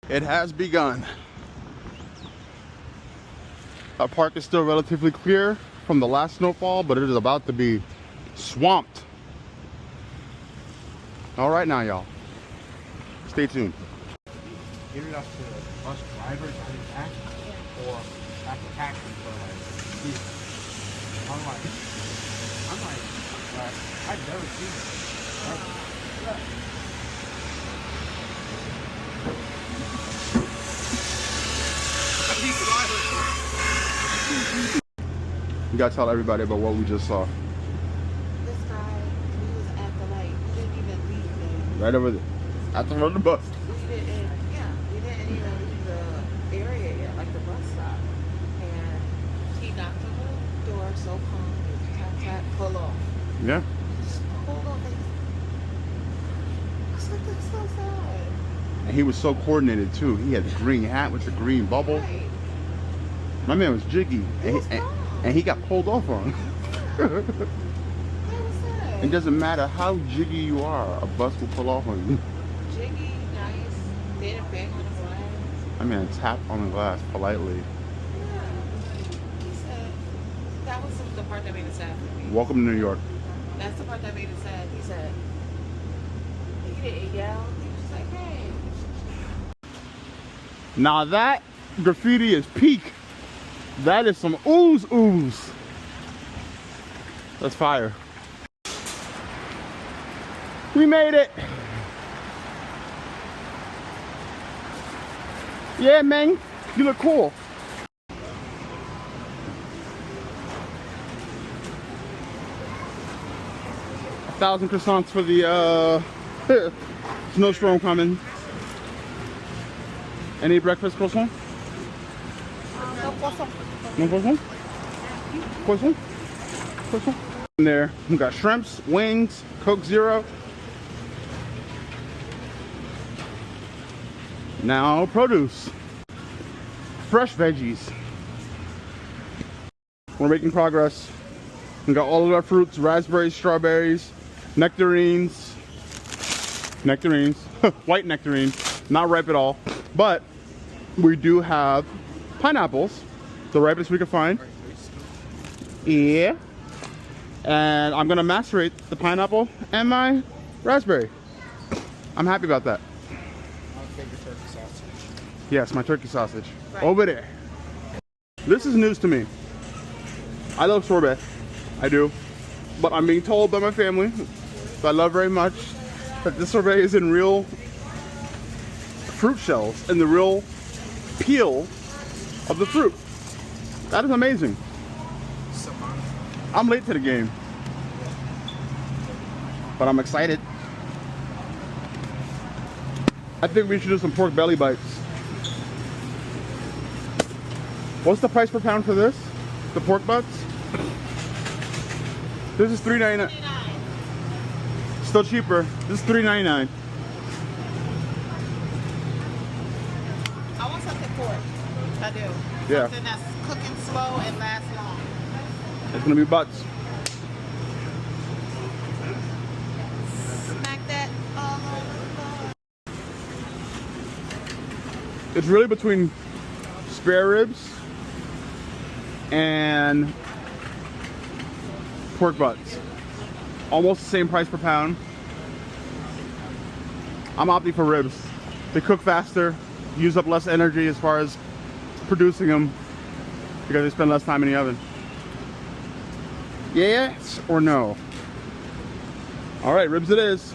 It has begun. Our park is still relatively clear from the last snowfall, but it is about to be swamped. All right now, y'all. Stay tuned. Give it up to the bus drivers on the tax or have to tax them for like I'm like, I've never seen it. You gotta tell everybody about what we just saw. This guy, he was at the light. He didn't even leave the... Right over there. At the front of the bus. We didn't even leave the area yet, like the bus stop. And he knocked on the door so calm. Tap, tap, pull off. Yeah. Just pulled off. And I was like, that's so sad. And he was so coordinated too. He had the green hat with the green bubble. Right. My man was jiggy. And he got pulled off on. It doesn't matter how jiggy you are, a bus will pull off on you. Jiggy, nice, didn't bang on the glass. My man tapped on the glass politely. Yeah. He said, that was the part that made it sad for me. Welcome to New York. That's the part that made it sad. He said, he didn't yell. He was just like, hey. Now that graffiti is peak. That is some ooze. That's fire. We made it. Yeah, man. You look cool. 1,000 croissants for the snowstorm coming. Any breakfast croissant? No poisson. No poisson? Poisson? Poisson? In there, we got shrimps, wings, Coke Zero. Now produce. Fresh veggies. We're making progress. We got all of our fruits, raspberries, strawberries, nectarines, white nectarines, not ripe at all. But we do have pineapples, the ripest we could find. Yeah. And I'm gonna macerate the pineapple and my raspberry. I'm happy about that. I'll take your turkey sausage. Yes, my turkey sausage. Right. Over there. This is news to me. I love sorbet. I do. But I'm being told by my family, that I love very much, that this sorbet is in real fruit shells, in the real peel of the fruit. That is amazing. I'm late to the game, but I'm excited. I think we should do some pork belly bites. What's the price per pound for this? The pork butts? This is $3.99. Still cheaper. This is $3.99. I want something pork. I do. Yeah. Something that's cooking slow and lasts long. It's gonna be butts. Smack that all over the floor. It's really between spare ribs and pork butts. Almost the same price per pound. I'm opting for ribs. They cook faster, use up less energy as far as producing them because they spend less time in the oven. Yes or no? All right, ribs it is.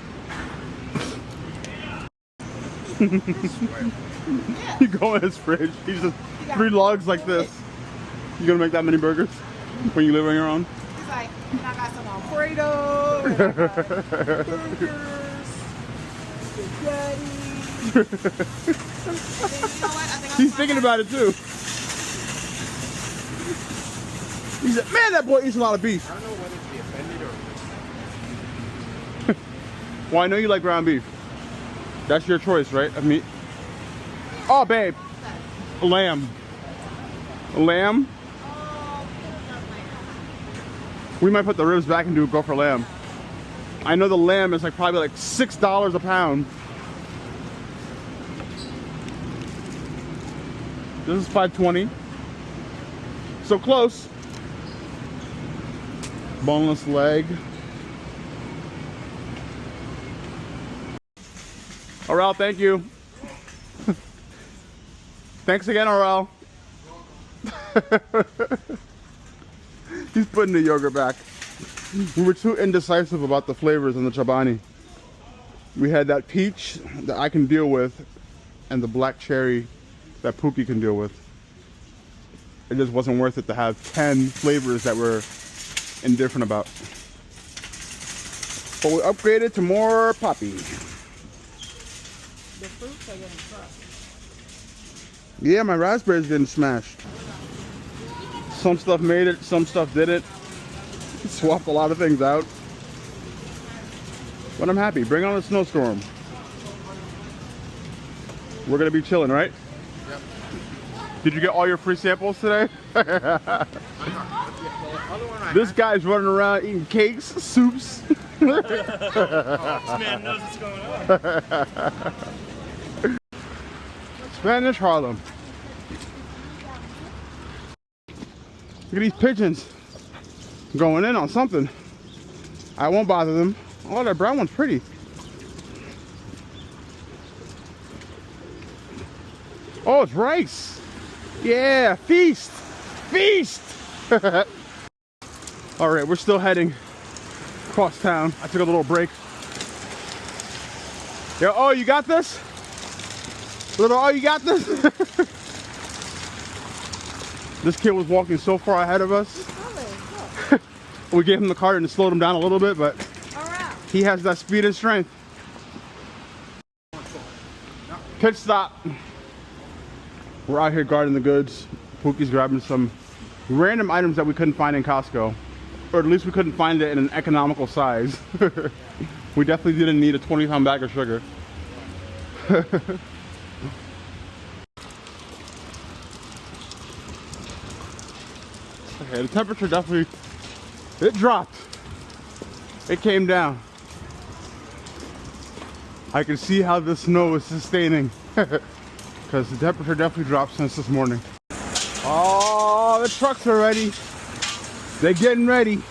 You go in his fridge. He's just 3 logs like this. You gonna make that many burgers when you live on your own? He's like, I got some Alfredo, and I got burgers, spaghetti. And then, you know what? I think He's thinking about it too. He said, man, that boy eats a lot of beef. I don't know whether to be offended or Well, I know you like ground beef. That's your choice, right? Of meat. Oh, babe. Lamb. Lamb? We might put the ribs back and go for lamb. I know the lamb is like probably like $6 a pound. This is 520. So close. Boneless leg. Aurel, thank you. Thanks again, Aurel. He's putting the yogurt back. We were too indecisive about the flavors in the Chobani. We had that peach that I can deal with and the black cherry that Pookie can deal with. It just wasn't worth it to have 10 flavors that we're indifferent about. But we upgraded to more poppy. The fruits are getting crushed. Yeah, my raspberries didn't smash. Some stuff made it, some stuff didn't. Swapped a lot of things out. But I'm happy. Bring on a snowstorm. We're gonna be chilling, right? Yep. Did you get all your free samples today? The other one I This guy's running around eating cakes, soups. This man knows what's going on. Spanish Harlem. Look at these pigeons going in on something. I won't bother them. Oh, that brown one's pretty. Oh, it's rice. Yeah, feast. Feast. All right, we're still heading across town. I took a little break. Yo, oh, you got this? Little, oh, you got this? This kid was walking so far ahead of us. We gave him the cart and it slowed him down a little bit, but he has that speed and strength. Pit stop. We're out here guarding the goods. Pookie's grabbing some random items that we couldn't find in Costco. Or at least we couldn't find it in an economical size. We definitely didn't need a 20-pound bag of sugar. Okay, the temperature definitely, it dropped. It came down. I can see how the snow is sustaining. Because the temperature definitely dropped since this morning. Oh, the trucks are ready. They're getting ready.